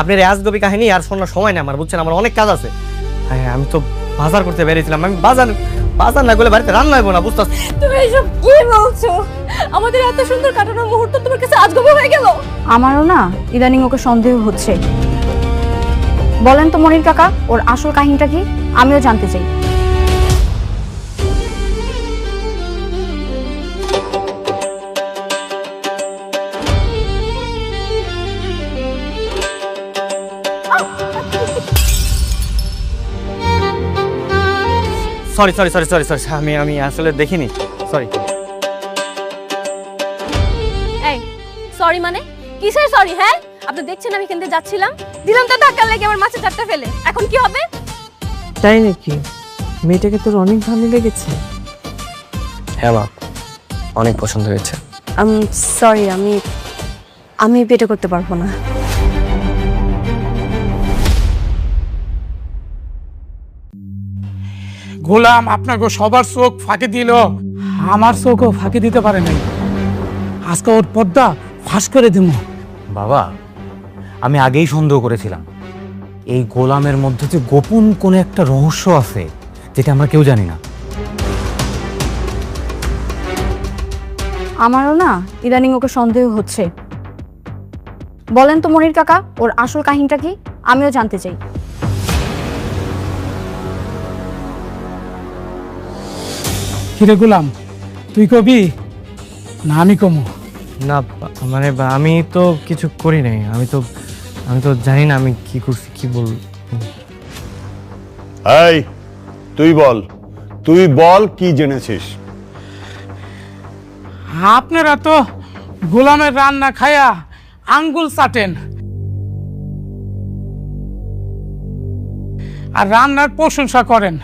আপনার এই আজগবি কাহিনী আর শোনার সময় নেই আমার, বুঝছেন? আমার অনেক কাজ আছে। হ্যাঁ, আমি তো বাজার করতে বেরিয়েছিলাম। আমি বাজার না করলে বাড়িতে রান্না হইব না, বুঝতেছ? তুমি এসব কি বলছো? আমাদের এত সুন্দর কাটানোর মুহূর্ত তোমার কাছে আজগবি হয়ে গেল? আমারও না ইদানিং ওকে সন্দেহ হচ্ছে। বলেন তো মনির কাকা, ওর আসল কাহিনীটা কি? আমিও জানতে চাই। Sorry sorry sorry sorry sorry, আমি আসলে দেখিনি, সরি। এই সরি মানে কিসের সরি? হ্যাঁ, আপনি দেখছেন আমি এখান থেকে যাচ্ছিলাম, দিলাম তো ধাক্কা লেগে আমার মাথা চারটা ফেলে। এখন কি হবে? তাই নাকি? মেয়েটাকে তোর অনেক ভালো লেগেছে? হ্যাঁ মা, অনেক পছন্দ হয়েছে। সরি, আমি বিয়ে করতে পারবো না। গোলাম আপনাকে সবার চোখ ফাঁকি দিল, আমার চোখও ফাঁকি দিতে পারে নাই। আজকে ওর পর্দা ফাঁস করে দিব। বাবা, আমি আগেই সন্দেহ করেছিলাম এই গোলামের মধ্যে যে গোপন কোনো একটা রহস্য আছে যেটা আমরা কেউ জানি না। আমারও না ইদানিং ওকে সন্দেহ হচ্ছে। বলেন তো মনির কাকা, ওর আসল কাহিনীটা কি? আমিও জানতে চাই। কিরে গোলাম, তুই কবি না আমি কমু? না মানে আমি তো কিছু করি নাই, আমি তো জানি না আমি কি করছি, কি বল। এই তুই বল কি জেনেছিস? আপনারা তো গোলামের রান্না খায়া আঙ্গুল চাটেন আর রান্নার প্রশংসা করেন,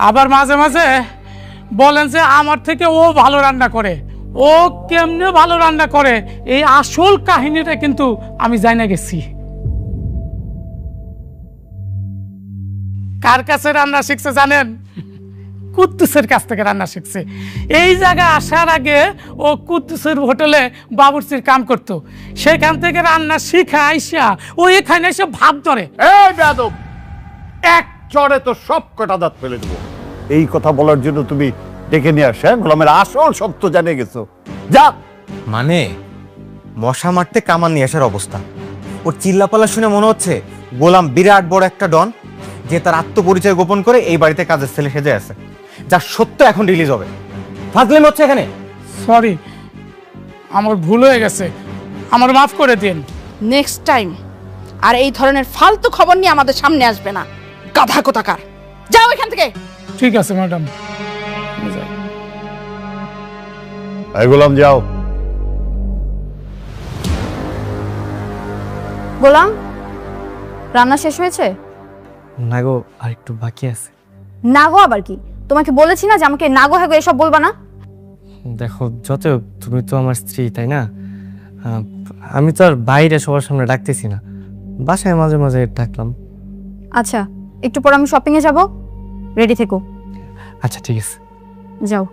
আবার মাঝে মাঝে বলেন যে আমার থেকে ও ভালো রান্না করে। ও কেমনে ভালো রান্না করে এই আসল কাহিনীটা কিন্তু আমি জানা গেছি। কার কাছে রান্না শিখছে জানেন? কুদ্দুসের কাছ থেকে রান্না শিখছে। এই জায়গা আসার আগে ও কুদ্দুসের হোটেলে বাবুর্চির কাম করত, সেখান থেকে রান্না শিখা আইসা ও এখানে এসে ভাব ধরে। এই বেয়াদব, এক চড়ে তো সব কটা দাঁত ফেলে দেবো। এই কথা বলার জন্য তুমি ডেকে নিয়ে আসে গোলামের আসল সত্য জানে গেছো? যা। মানে মশা মারতে কামান নিয়ে আসার অবস্থা। ওর চিল্লাপাল্লা শুনে মনে হচ্ছে গোলাম বিরাট বড় একটা ডন, যে তার আত্মপরিচয় গোপন করে এই বাড়িতে কাজের ছেলে সেজে আছে, যার সত্য এখন রিলিজ হবে। ফাজলামি হচ্ছে এখানে। সরি, আমার ভুল হয়ে গেছে, আমার মাফ করে দিন। নেক্সট টাইম আর এই ধরনের ফালতু খবর নিয়ে আমাদের সামনে আসবে না, গাধা কোথাকার। যাও এখান থেকে। ঠিক আছে ম্যাডাম। এই গোলাম যাও। গোলাম, রান্না শেষ হয়েছে? না গো, আর একটু বাকি আছে। নাগো আবার কি? তোমাকে বলেছি না যে আমাকে নাগো হাগো এসব বলবা না। দেখো, যত তুমি তো আমার স্ত্রী, তাই না? আমি তো আর বাইরে সবার সামনে ডাকতেছি না, বাসায় মাঝে মাঝে ডাকলাম। আচ্ছা, একটু পর আমি শপিং এ যাব, রেডি থেকো। আচ্ছা ঠিক আছে, যাও।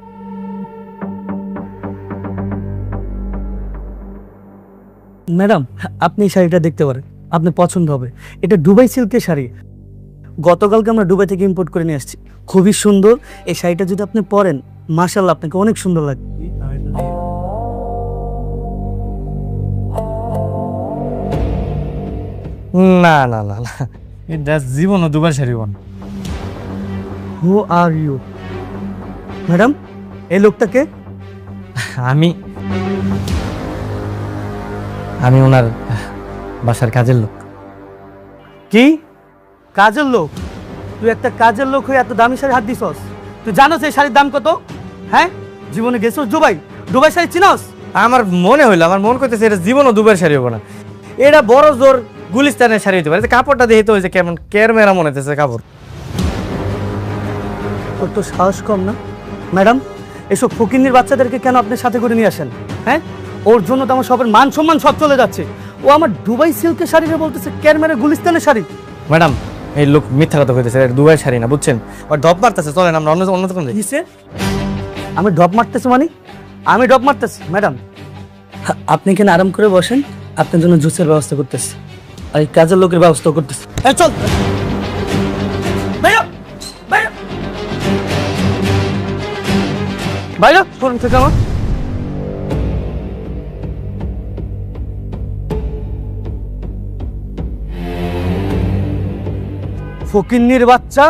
ম্যাডাম, আপনি এই শাড়িটা দেখতে পারেন, আপনার পছন্দ হবে। এটা দুবাই সিল্কের শাড়ি, গতকালকে আমরা দুবাই থেকে ইম্পোর্ট করে নিয়ে আসছি। খুবই সুন্দর। এই শাড়িটা যদি আপনি পরেন, মাশাআল্লাহ আপনাকে অনেক সুন্দর লাগবে। না না না না, এটা জীবনও দুবার শাড়িব না। হু আর ইউ? ম্যাডাম, এই লোকটাকে? আমি ওনার বাসার কাজের লোক। কি কাজের লোক? তুই একটা কাজের লোক হয়ে এত দামি শাড়ি হাত দিছস? তুই জানোস এই শাড়ির দাম কত? হ্যাঁ, জীবনে গেছস দুবাই শাড়ি চিনস? আমার মনে হইলো, আমার মন করতেছে এটা জীবনও দুবার শাড়ি হবো না। এটা বড় জোর গুলিস্তানের শাড়ি হতে পারে। কাপড়টা দেখে তো হয়েছে কেমন কেরমেরা মনে হতেছে কাপড়। তোর তো সাহস কম না? ম্যাডাম, এসব ফকিন্নির বাচ্চাদেরকে কেন আপনার সাথে করে নিয়ে আসেন? হ্যাঁ, ওর জন্য তো আমার সবার মান সম্মান সব চলে যাচ্ছে। ও আমার দুবাই সিল্কের শাড়িটা বলতেছে কেরমেরা গুলিস্তানের শাড়ি। ম্যাডাম, এই লোক মিথ্যা কথা কইতেছে, এটা দুবাই শাড়ি না, বুঝছেন? আর ডপ মারতেছে। চলেন আমরা অন্য দোকান যাই। কিসে? আমি ড্রপ মারতেছি মানে? আমি ড্রপ মারতেছি? ম্যাডাম, আপনি এখানে আরাম করে বসেন, আপনার জন্য জুসের ব্যবস্থা করতেছি। আর এই কাজের লোকের ব্যবস্থা করতেছি। এই চল ভাইয়া, ভাইয়া বাইরে শোরুম থেকে আমার ফকিন্নির বাচ্চা,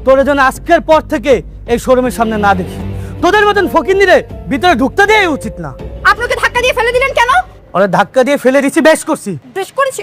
তোরা যেন আজকের পর থেকে এই শোরুমের সামনে না দেখি। তোদের মতন ফকিন্নিরে ভিতরে ঢুকতে দেওয়াই উচিত না। আপনাকে ধাক্কা দিয়ে ফেলে দিলেন কেন? ওরা ধাক্কা দিয়ে ফেলে দিছি, বেশ করছি। বেশ করেছি।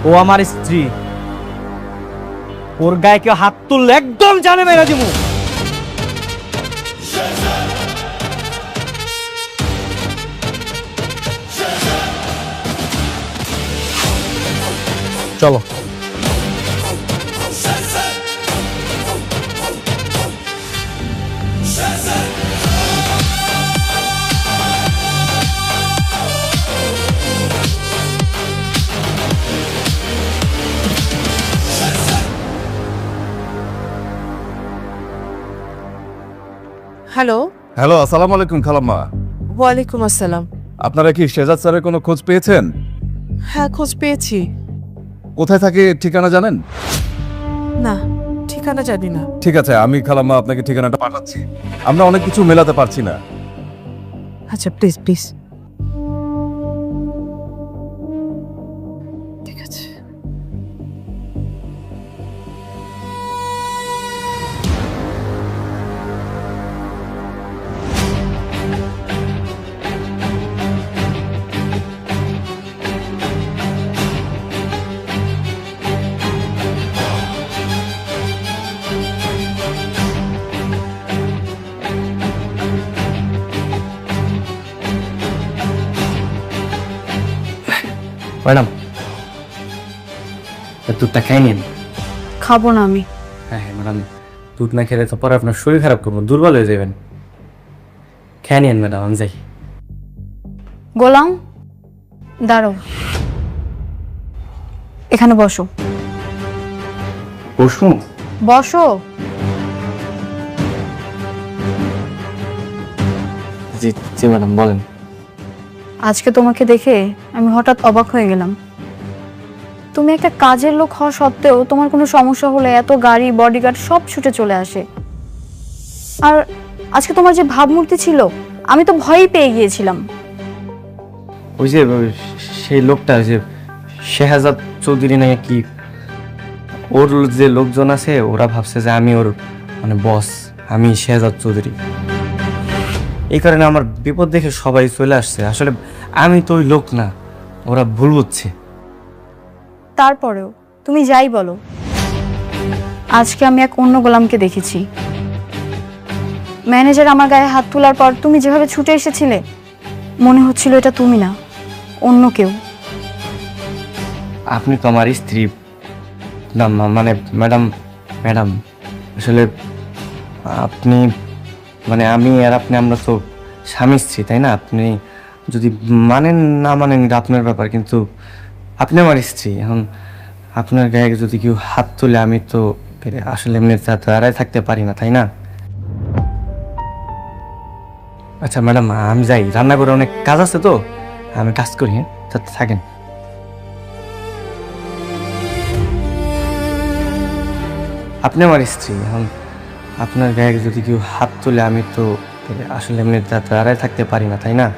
ও আমার স্ত্রী, ওর গায়ে কেউ হাত তুললে একদম জানে মেরা দিমু। চলো। হ্যালো, হ্যালো, আসসালামু আলাইকুম খালাম্মা। ওয়ালাইকুম আসসালাম। আপনারা কি শেজাদ স্যারের কোনো খোঁজ পেয়েছেন? হ্যাঁ, খোঁজ পেয়েছি। কোথায় থাকে ঠিকানা জানেন? না, ঠিকানা জানি না। ঠিক আছে, আমি খালাম্মা আপনাকে ঠিকানাটা পাঠাচ্ছি। আমরা অনেক কিছু মেলাতে পারছি না। আচ্ছা, প্লিজ প্লিজ। ঠিক আছে। ম্যাডাম দুধটা খাই নিন। খাবো না আমি। হ্যাঁ হ্যাঁ ম্যাডাম, দুধ না খেলে তো পরে আপনার শরীর খারাপ করবো, দুর্বল হয়ে যাবেন। খেয়ে নিন ম্যাডাম, আমি যাই। গোলাম, দাঁড়াও, এখানে বসো। বসুন। বসো। জি জি ম্যাডাম, বলেন। আজকে তোমাকে দেখে আমি হঠাৎ অবাক হয়ে গেলাম। তুমি একটা কাজের লোক হওয়া সত্ত্বেও তোমার কোনো সমস্যা হলে এত গাড়ি, বডিগার্ড সব ছুটে চলে আসে। আর আজকে তোমার যে ভাবমূর্তি ছিল, আমি তো ভয়ই পেয়ে গিয়েছিলাম। ওই যে সেই লোকটা, ওই যে শেহাজাদ চৌধুরী নাকি কি, ওর যে লোকজন আছে ওরা ভাবছে যে আমি ওর মানে বস, আমি শেহাজাদ চৌধুরী। এই কারণে আমার বিপদ দেখে সবাই চলে আসছে। আসলে আমি তো ওই লোক না, ওরা ভুল বুঝছে। তারপরেও তুমি যাই বলো, আজকে আমি এক অন্য গোলামকে দেখেছি। ম্যানেজার আমার গায়ে হাত তোলার পর তুমি যেভাবে ছুটে এসেছিলে, মনে হচ্ছিল এটা তুমি না, অন্য কেউ। আপনি তো আমার স্ত্রী না, মানে ম্যাডাম, ম্যাডাম আসলে আপনি মানে আমি আর আপনি, আমরা তো স্বামী স্ত্রী, তাই না? আপনি যদি মানেন না মানেন এটা আপনার ব্যাপার, কিন্তু আপনি আমার স্ত্রী। এখন আপনার গায়ে যদি কেউ হাত তুলে আমি তো আসলে এমনি দাঁড়ায় থাকতে পারি না, তাই না? আচ্ছা ম্যাডাম, আমি যাই, রান্না করে অনেক কাজ আছে তো, আমি কাজ করি। হ্যাঁ, থাকেন। আপনি আমার স্ত্রী, এখন আপনার গায়ে যদি কেউ হাত তুলে আমি তো আসলে এমনি দাঁড়ায় থাকতে পারি না, তাই না?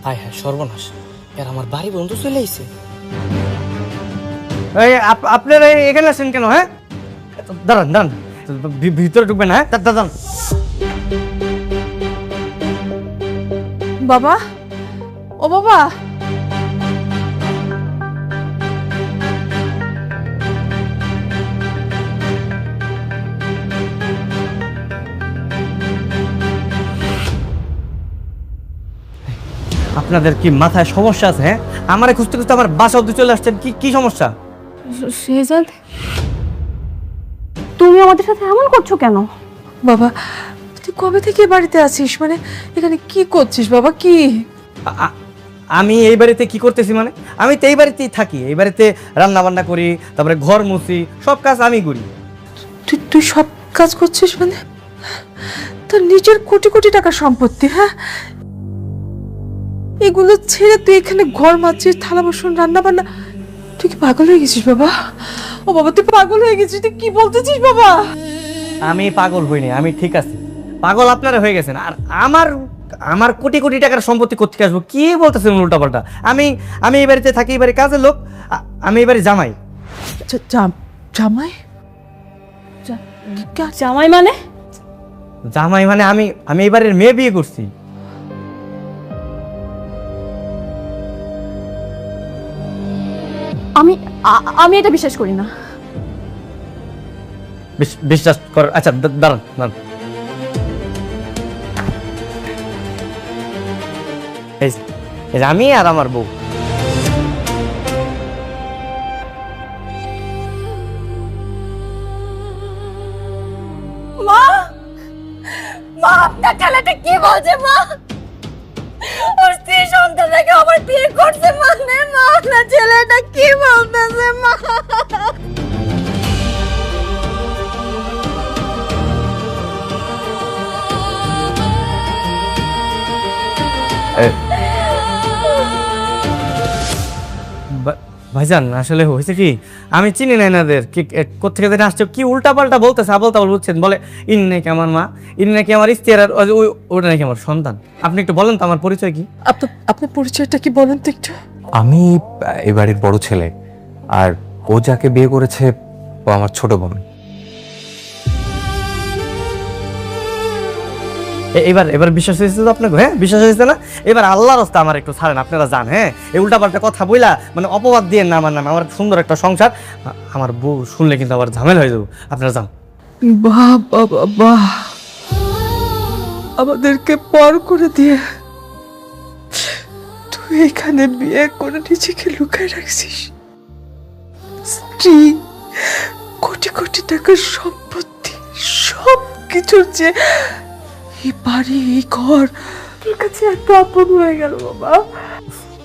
হায় হায়, সর্বনাশ! এর আমার বাড়ি বন্ধু চলে আইছে। আপনারা এখানে আছেন কেন? হ্যাঁ, দাঁড়ান দাঁড়ান, ভিতরে ঢুকবেন না, হ্যাঁ দাঁড়ান। বাবা, ও বাবা, আপনাদের কি মাথায় সমস্যা আছে? হ্যাঁ, আমারে খুঁজতে খুঁজতে আমার বাসা অব্দি চলে আসছেন, কি কি সমস্যা? শেহজাদ, তুমি আমাদের সাথে এমন করছো কেন? বাবা তুই কবে থেকে এ বাড়িতে আছিস? মানে এখানে কি করছিস বাবা? কি আমি এই বাড়িতে কি করতেছি মানে? আমি তো এই বাড়িতেই থাকি, এই বাড়িতে রান্না বান্না করি, তারপরে ঘর মুছি, সব কাজ আমি করি। তুই তুই সব কাজ করছিস? মানে তোর নিজের কোটি কোটি টাকার সম্পত্তি, হ্যাঁ, এগুলো ছেড়ে তুই এখানে ঘর মারছিস, থালা বাসন রান্না বান্না। তুই কি পাগল হয়ে গেছিস বাবা? ও বাবা তুই পাগল হয়ে গেছিস, তুই কি বলতেছিস বাবা? আমি পাগল হইনি, আমি ঠিক আছি। পাগল আপনারা হয়ে গেছেন। আর আমার আমার কোটি কোটি টাকার সম্পত্তি কোত্থেকে আসবো? কি বলতেছেন উল্টা পাল্টা? আমি আমি এই বাড়িতে থাকি, এই বাড়ির কাজের লোক, আমি এই বাড়ির জামাই। জামাই? জামাই মানে? জামাই মানে আমি এই বাড়ির মেয়ে বিয়ে করছি। আমি এটা বিশ্বাস করি না। বিশ্বাস কর। আচ্ছা দাঁড়ান দাঁড়ান, এই যে আমি আর আমার বউ। মা, মা আপনার ছেলেটা কি বলছে? মা, ওর স্ত্রী সন্তানটাকে আবার বিয়ে করছে মানে? মা আপনার ছেলেটা কি বলতেছে? মা ভাইজান আসলে হয়েছে কি, আমি চিনি না এনাদের, কি কোথেকে যেন আসছে, কি উল্টা পাল্টা বলতেছে, আবল তাবল বুঝছেন। বলে ইনি নাকি আমার মা, ইনি নাকি আমার স্ত্রী, আর ওটা নাকি আমার সন্তান। আপনি একটু বলেন তো আমার পরিচয় কি? আপনার পরিচয়টা কি বলেন তো একটু? আমি এই বাড়ির বড় ছেলে, আর ও যাকে বিয়ে করেছে ও আমার ছোট বোন। এবার বিশ্বাস হয়েছে তো আপনাকে? হ্যাঁ বিশ্বাস হয়েছে না? এবার আল্লাহর রাস্তা আমার একটু ছাড়েন, আপনারা যান। হ্যাঁ, এই উল্টাপাল্টা কথা বইলা মানে অপবাদ দিয়ে না আমার নামে। আমার সুন্দর একটা সংসার, আমার বউ শুনলে কিন্তু আবার ঝামেলা হয়ে যাবো। আপনারা যান। বাহ বাবা বাহ, আমাদেরকে পর করে দিয়ে তুই এখানে বিয়ে করে নিজেকে লুকায় রাখছিস। স্ত্রী, কোটি কোটি টাকার সম্পত্তি, সব কিছুর যে এই বাড়ি, এই ঘর তোর কাছে এত আপন হয়ে গেল বাবা।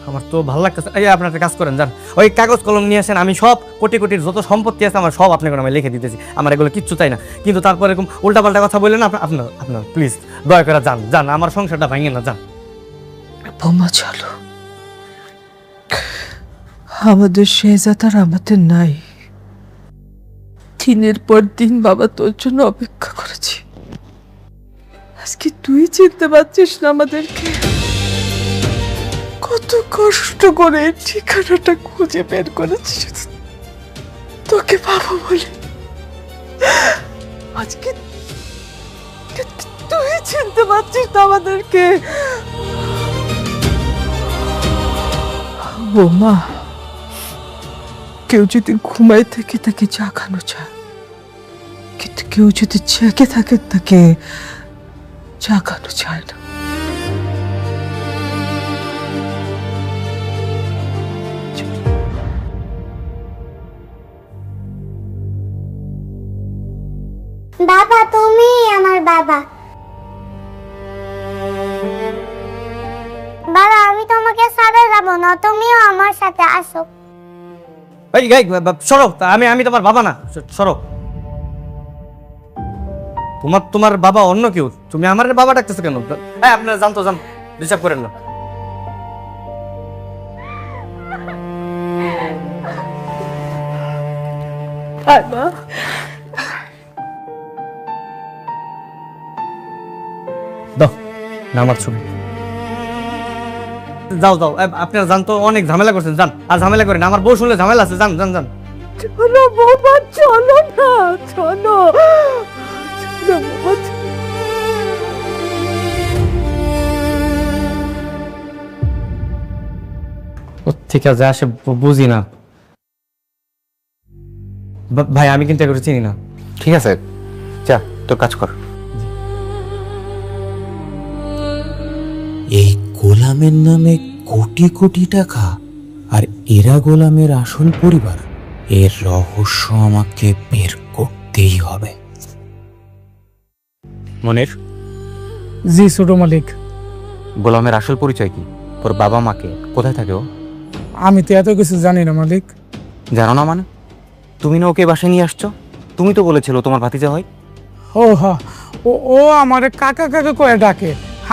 আমার তো ভালো লাগতেছে। এই আপনার একটা কাজ করেন, যান ওই কাগজ কলম নিয়ে আসেন, আমি সব কোটি কোটির যত সম্পত্তি আছে আমার সব আপনাকে আমি লিখে দিতেছি। আমার এগুলো কিচ্ছু চাই না। কিন্তু তারপর এরকম উল্টাপাল্টা কথা বললেন আপনার প্লিজ দয়া করে যান, যান, আমার সংসারটা ভাঙিয়ে না, যান। বোমা চলো, আমাদের শেহজাদ আর আমাদের নাই। দিনের পর দিন বাবা তোর জন্য অপেক্ষা করেছি। আজকে তুই চিনতে পারছিস না আমাদেরকে? কত কষ্ট করে ঠিকানাটা খুঁজে বের করেছি তোকে বাবা বলে। আজকে তুই চিনতে পারছিস না আমাদেরকে? বোমা, কেউ যদি ঘুমায় থাকে তাকে জাগানো যায়, কিন্তু কেউ যদি জেগে থাকে তাকে জাগানো যায় না। বাবা, তুমি আমার বাবা। বাবা, আমি তোমাকে ছাড়া যাব না, তুমিও আমার সাথে আসো। সরো, আমি তোমার বাবা না, সরো। তোমার বাবা অন্য কেউ, তুমি আমার বাবা ডাকতেছো কেন? আপনারা জান তো, যান, ডিস্টার্ব করেন না। দাও না আমার ছবি, যাও যাও। আপনারা জান তো, অনেক ঝামেলা করছেন, যান। আর ঝামেলা করেন, আমার বউ শুনলে ঝামেলা আছে, যান যান যান। চলো বাবা, চলো না, চলো। থেকে যা আসে বুঝি না। ভাই আমি কিন্তু এগুলো চিনি না। ঠিক আছে, যা তোর কাজ কর। এই গোলামের নামে কোটি কোটি টাকা, আর এরা গোলামের আসল পরিবার। এর রহস্য আমাকে বের করতেই হবে। মনির, জি ছোট মালিক। গোলামের আসল পরিচয় কি? তোর বাবা মাকে কোথায় থাকে ও? আমি তো এত কিছু জানি না মালিক। জানো না মানে? তুমি না ওকে বাসায় নিয়ে আসছো? তুমি তো বলেছিল তোমার ভাতিজা হয়। ও হ্যাঁ, ও আমার কাকা কাকা কয়ে ডাকে,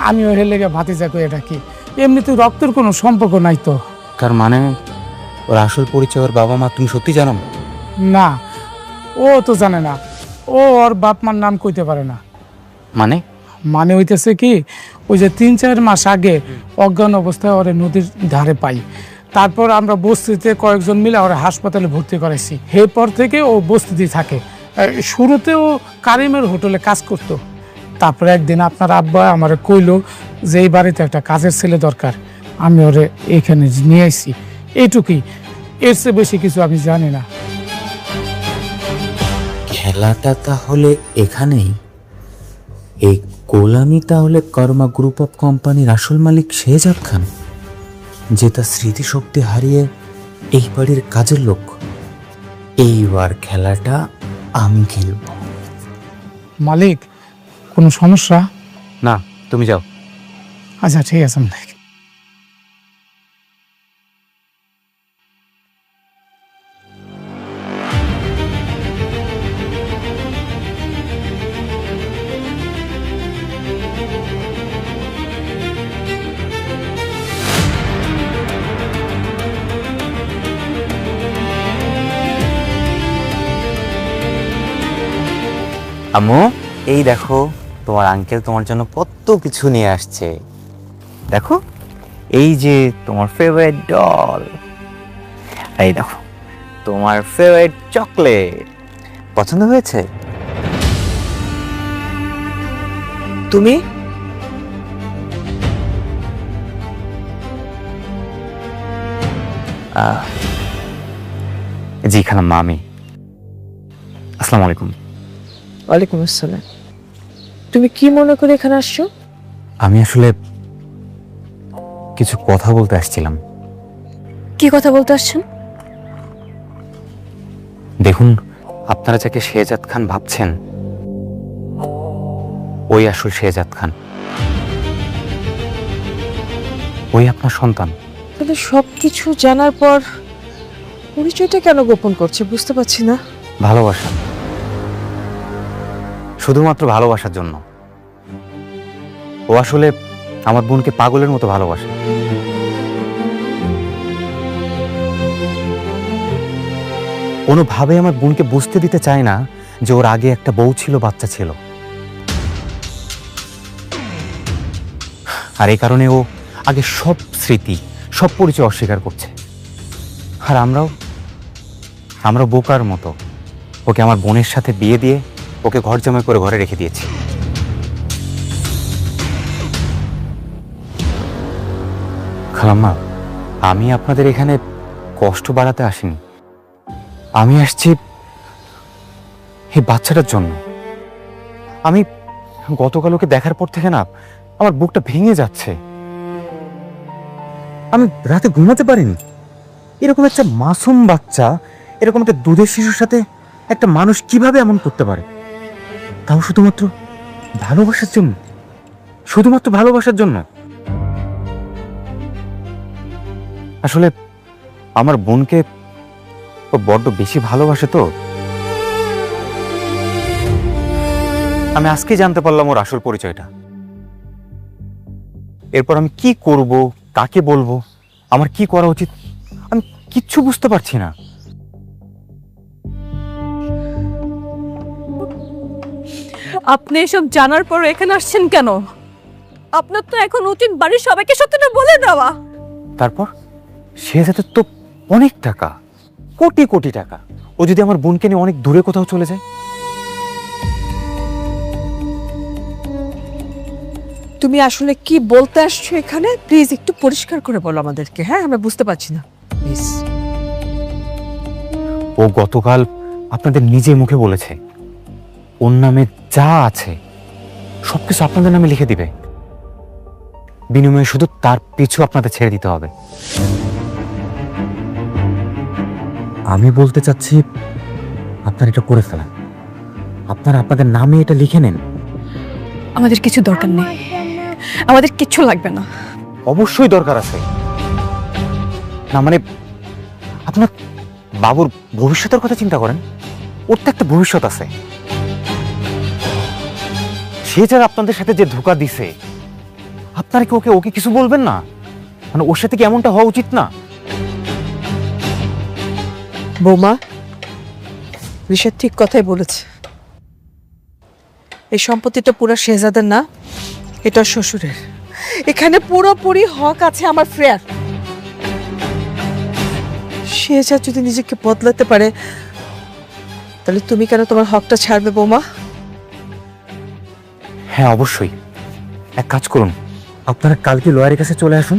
আমি ওর লেগে ভাতিজা কয়ে ডাকি। এমনিতে রক্তের কোনো সম্পর্ক নাই তো। তার মানে ওর আসল পরিচয় ওর বাবা মা তুমি সত্যি জানো? না, ও তো জানে না। ও ওর বাপ মার নাম কইতে পারে না। মানে? মানে হইতেছে কি, ওই যে 3-4 মাস আগে অজ্ঞান অবস্থায় ওরে নদীর ধারে পাই। তারপর আমরা বস্তিতে কয়েকজন মিলে ওরা হাসপাতালে ভর্তি করেছি। এরপর থেকে ও বস্তিতেই থাকে। শুরুতে ও কারিমের হোটেলে কাজ করত। তারপরে একদিন আপনার আব্বা আমারে কইলো যে এই বাড়িতে একটা কাজের ছেলে দরকার, আমি ওরে এখানে নিয়ে আসি। এইটুকুই, এর চেয়ে বেশি কিছু আমি জানি না। খেলাটা তাহলে এখানেই। এই গোলামি তাহলে কর্মা গ্রুপ অফ কোম্পানির আসল মালিক শেহজাদ খান, যে তার স্মৃতিশক্তি হারিয়ে এই বাড়ির কাজের লোক। এইবার খেলাটা আমি খেলব। মালিক, কোনো সমস্যা? না, তুমি যাও। আচ্ছা ঠিক আছে মালিক। আম্মু, এই দেখো তোমার আঙ্কেল তোমার জন্য কত কিছু নিয়ে আসছে। দেখো, এই যে তোমার ফেভারিট ডল, এই দেখো তোমার ফেভারিট চকলেট। পছন্দ হয়েছে? তুমি জি খালাম্মা, আমি। আসসালামু আলাইকুম। ওয়ালাইকুম আসসালাম। তুমি কি মনে করে এখানে আসছো? আমি আসলে কিছু কথা বলতে আসছিলাম। কি কথা বলতে আসছেন? দেখুন, আপনারা যাকে শেহজাদ খান ভাবছেন, ওই আসল শেহজাদ খান। ওই আপনার সন্তান। কিন্তু সবকিছু জানার পর পরিচয়টা কেন গোপন করছে বুঝতে পারছি না। ভালোবাসা, শুধুমাত্র ভালোবাসার জন্য। ও আসলে আমার বোনকে পাগলের মতো ভালোবাসে। কোনোভাবে আমার বোনকে বুঝতে দিতে চায় না যে ওর আগে একটা বউ ছিল, বাচ্চা ছিল। আর এই কারণে ও আগে সব স্মৃতি, সব পরিচয় অস্বীকার করছে। আর আমরা বোকার মতো ওকে আমার বোনের সাথে বিয়ে দিয়ে ওকে ঘর জামাই করে ঘরে রেখে দিয়েছি। খালাম্মা, আমি আপনাদের এখানে কষ্ট বাড়াতে আসিনি। আমি আসছি এই বাচ্চাটার জন্য। আমি গতকাল ওকে দেখার পর থেকে না আমার বুকটা ভেঙে যাচ্ছে। আমি রাতে ঘুমাতে পারিনি। এরকম একটা মাসুম বাচ্চা, এরকম একটা দুধের শিশুর সাথে একটা মানুষ কিভাবে এমন করতে পারে? তাও শুধুমাত্র ভালোবাসার জন্য, শুধুমাত্র ভালোবাসার জন্য। আসলে আমার বোনকে ও বড্ড বেশি ভালোবাসে তো। আমি আজকেই জানতে পারলাম ওর আসল পরিচয়টা। এরপর আমি কি করব, কাকে বলবো, আমার কি করা উচিত, আমি কিচ্ছু বুঝতে পারছি না। আপনি এসব জানার পর এখানে আসছেন কেন? আপনার তো এখন উচিত বাড়ির সবাইকে সত্যটা বলে দেওয়া। তারপর সে যাতে তো অনেক টাকা, কোটি কোটি টাকা। ও যদি আমার বোনকে নিয়ে অনেক দূরে কোথাও চলে যায়? তুমি আসলে কি বলতে আসছো এখানে? প্লিজ একটু পরিষ্কার করে বলো আমাদেরকে। হ্যাঁ, আমরা বুঝতে পারছি না। মিস। ও গতকাল আপনাদের নিজে মুখে বলেছে ওর নামে যা আছে সবকিছু আপনাদের নামে লিখে দিবে, বিনিময়ে শুধু তার পিছু আপনাদের ছেড়ে দিতে হবে। আমি বলতে চাচ্ছি আপনারা এটা করে ফেলেন, আপনারা আপনাদের নামে এটা লিখে নেন। আমাদের কিছু দরকার নেই, আমাদের কিচ্ছু লাগবে না। অবশ্যই দরকার আছে। না মানে আপনার বাবুর ভবিষ্যতের কথা চিন্তা করেন, ওর তো একটা ভবিষ্যৎ আছে। সে যারা আপনাদের সাথে যে ধোঁকা দিছে, আপনারা কি ওকে কিছু বলবেন না? মানে ওর সাথে কি এমনটা হওয়া উচিত না? বৌমা, ঋষাদ ঠিক কথাই বলেছে। এই সম্পত্তিটা পুরো শেহজাদের না, এটা শ্বশুরের। এখানে পুরোপুরি হক আছে আমার ফ্রেয়ার। শেহজাদ যদি নিজেকে বদলাতে পারে, তাহলে তুমি কেন তোমার হকটা ছাড়বে বৌমা? হ্যাঁ অবশ্যই। এক কাজ করুন, আপনারা কালকে লয়ারের কাছে চলে আসুন,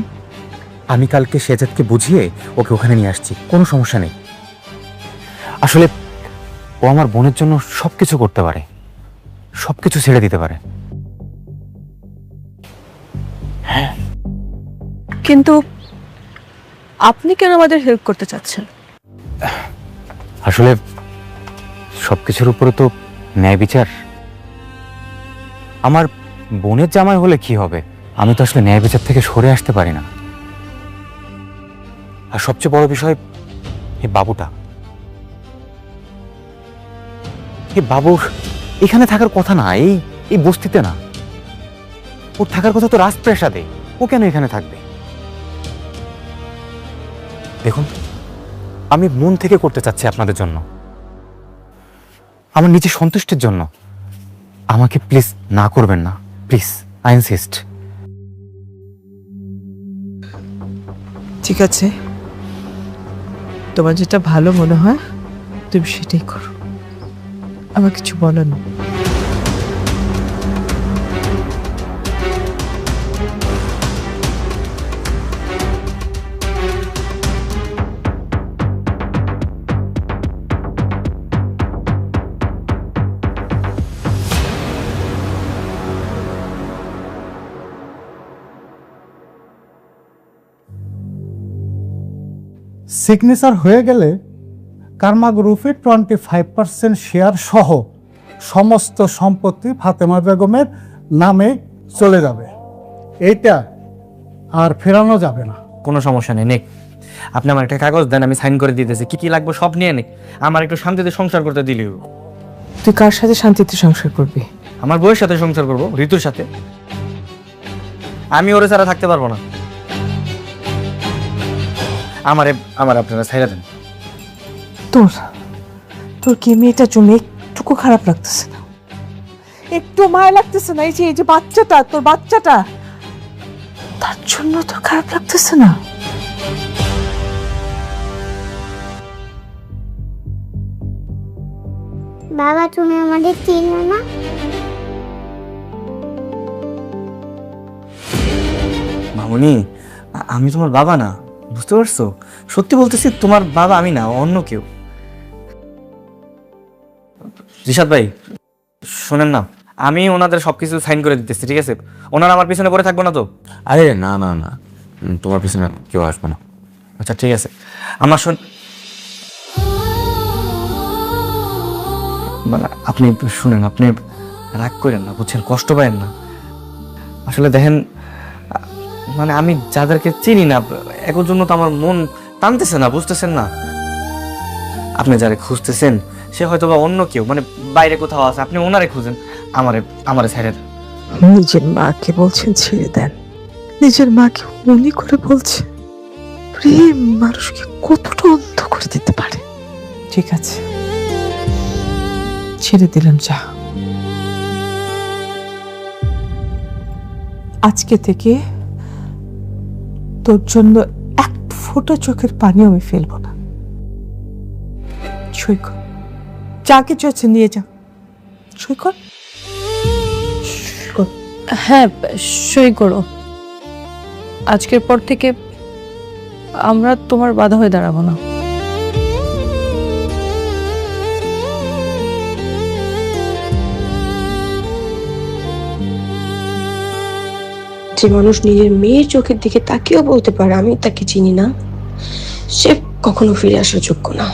আমি কালকে শেহজাদকে বুঝিয়ে ওকে ওখানে নিয়ে আসছি, কোনো সমস্যা নেই। আসলে ও আমার বোনের জন্য সবকিছু করতে পারে, সবকিছু ছেড়ে দিতে পারে। কিন্তু আপনি কেন আমাদের হেল্প করতে চাচ্ছেন? আসলে সবকিছুর উপরে তো ন্যায় বিচার। আমার বোনের জামাই হলে কি হবে, আমি তো আসলে ন্যায় বিচার থেকে সরে আসতে পারি না। আর সবচেয়ে বড় বিষয় এই বাবুটা, এই বাবুর এখানে থাকার কথা না, এই বস্তিতে না। ওর থাকার কথা তো রাজপ্রাসাদে, ও কেন এখানে থাকবে? দেখুন, আমি মন থেকে করতে চাচ্ছি আপনাদের জন্য, আমার নিজের সন্তুষ্টির জন্য। আমাকে প্লিজ না করবেন না, প্লিজ, আই ইনসিস্ট। ঠিক আছে, তোমার যেটা ভালো মনে হয় তুমি সেটাই করো, আমার কিছু বলার নেই। সিগনেচার হয়ে গেলে কারমা গ্রুপের 25% শেয়ার সহ সমস্ত সম্পত্তি ফাতেমা বেগমের নামে চলে যাবে। এইটা আর ফেরানো যাবে না। কোনো সমস্যা নেই, নেক আপনি আমার একটা কাগজ দেন, আমি সাইন করে দিতেছি। কি কি লাগবে সব নিয়ে নেই, আমার একটু শান্তিতে সংসার করতে দিলেও। তুই কার সাথে শান্তিতে সংসার করবি? আমার বউয়ের সাথে সংসার করবো, ঋতুর সাথে। আমি ওরে ছাড়া থাকতে পারবো না। আমার আপনারা ছাইরা দেন। তোর কি মেয়েটার জন্য একটুকু খারাপ লাগতেছে না? একটু মায়া লাগতেছে না? এই যে বাচ্চাটা, তোর বাচ্চাটা, তার জন্য তোর খারাপ লাগতেছে না? বাবা, তুমি আমাদের চিনো না? মামুনি, আমি তোমার বাবা না, বুঝতে পারছো? সত্যি বলতেছি, তোমার বাবা আমি না, অন্য কেউ। রিশাদ ভাই শোনেন না, আমি ওনাদের সবকিছু সাইন করে দিতেছি, ঠিক আছে? ওনারা আমার পিছনে পড়ে থাকবো না তো? আরে না না না, তোমার পিছনে কেউ আসবে না। আচ্ছা ঠিক আছে। আমার মানে আপনি শুনেন, আপনি রাগ করেন না, বুঝছেন? কষ্ট পায়েন না। আসলে দেখেন, মানে আমি যাদেরকে চিনি না, এর জন্য তো আমার মন টানতেছে না, বুঝতেছেন না? আপনি যারা খুঁজতেছেন সে হয়তো বা অন্য কেউ, মানে বাইরে কোথাও আছে, আপনি ওনারে খুঁজেন, আমারে ছেড়ে দেন। নিজের মাকে বলছেন ছেড়ে দেন, নিজের মাকে উনি করে বলছে। প্রেম মানুষকে কতটা অন্ধ করে দিতে পারে। ঠিক আছে, ছেড়ে দিলাম, যা। আজকে থেকে তোর জন্য এক ফোঁটা চোখের পানিও আমি ফেলবো না। সই কর, যা কিছু আছে নিয়ে যা, সই কর। হ্যাঁ, সই করো। আজকের পর থেকে আমরা তোমার বাধা হয়ে দাঁড়াবো না। যে মানুষ নিজের মেয়ের চোখের দিকে তাকিয়েও বলতে পারে আমি তাকে চিনি না, সে কখনো ফিরে আসার যোগ্য না।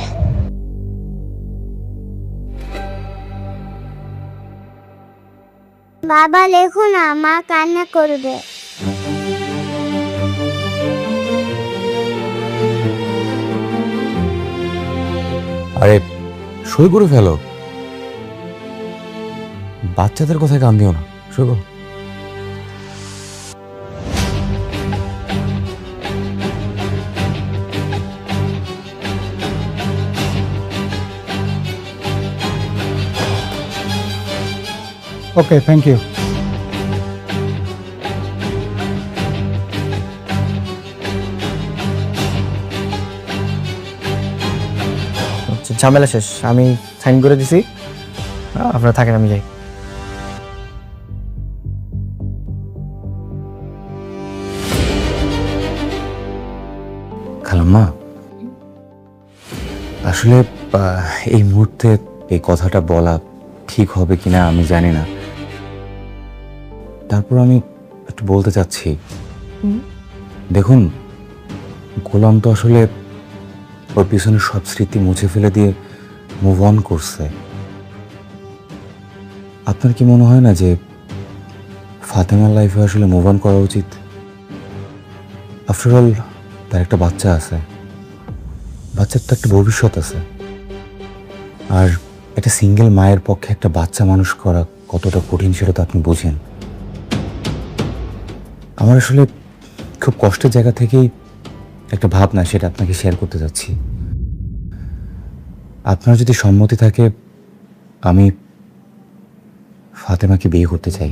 বাবা লেখো না, মা কান্না করবে। আরে সই করে ফেলো, বাচ্চাদের কথায় কান দিও না, সই করো। ওকে, থ্যাংক ইউ। ঝামেলা শেষ, আমি সাইন করে দিছি, আপনারা থাকেন, আমি যাই। খালাম্মা, আসলে এই মুহূর্তে এই কথাটা বলা ঠিক হবে কিনা আমি জানি না, তারপর আমি একটু বলতে চাচ্ছি। দেখুন, গোলাম তো আসলে ওর পিছনে সব স্মৃতি মুছে ফেলে দিয়ে মুভ অন করছে। আপনার কি মনে হয় না যে ফাতেমার লাইফে আসলে মুভ অন করা উচিত? আফটার অল তার একটা বাচ্চা আছে, বাচ্চার তো একটা ভবিষ্যৎ আছে, আর একটা সিঙ্গেল মায়ের পক্ষে একটা বাচ্চা মানুষ করা কতটা কঠিন সেটা তো আপনি বোঝেন। আমার আসলে খুব কষ্টের জায়গা থেকেই একটা ভাবনা, সেটা আপনাকে শেয়ার করতে যাচ্ছি। আপনার যদি সম্মতি থাকে, আমি ফাতেমাকে বিয়ে করতে চাই।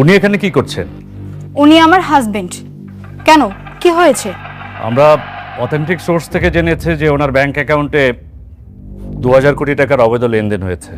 উনি এখানে কি করছেন? উনি আমার হাজবেন্ড। কেন, কি হয়েছে? আমরা অথেন্টিক সোর্স থেকে জেনেছি যে ওনার ব্যাংক অ্যাকাউন্টে 2000 কোটি টাকার অবৈধ লেনদেন হয়েছে।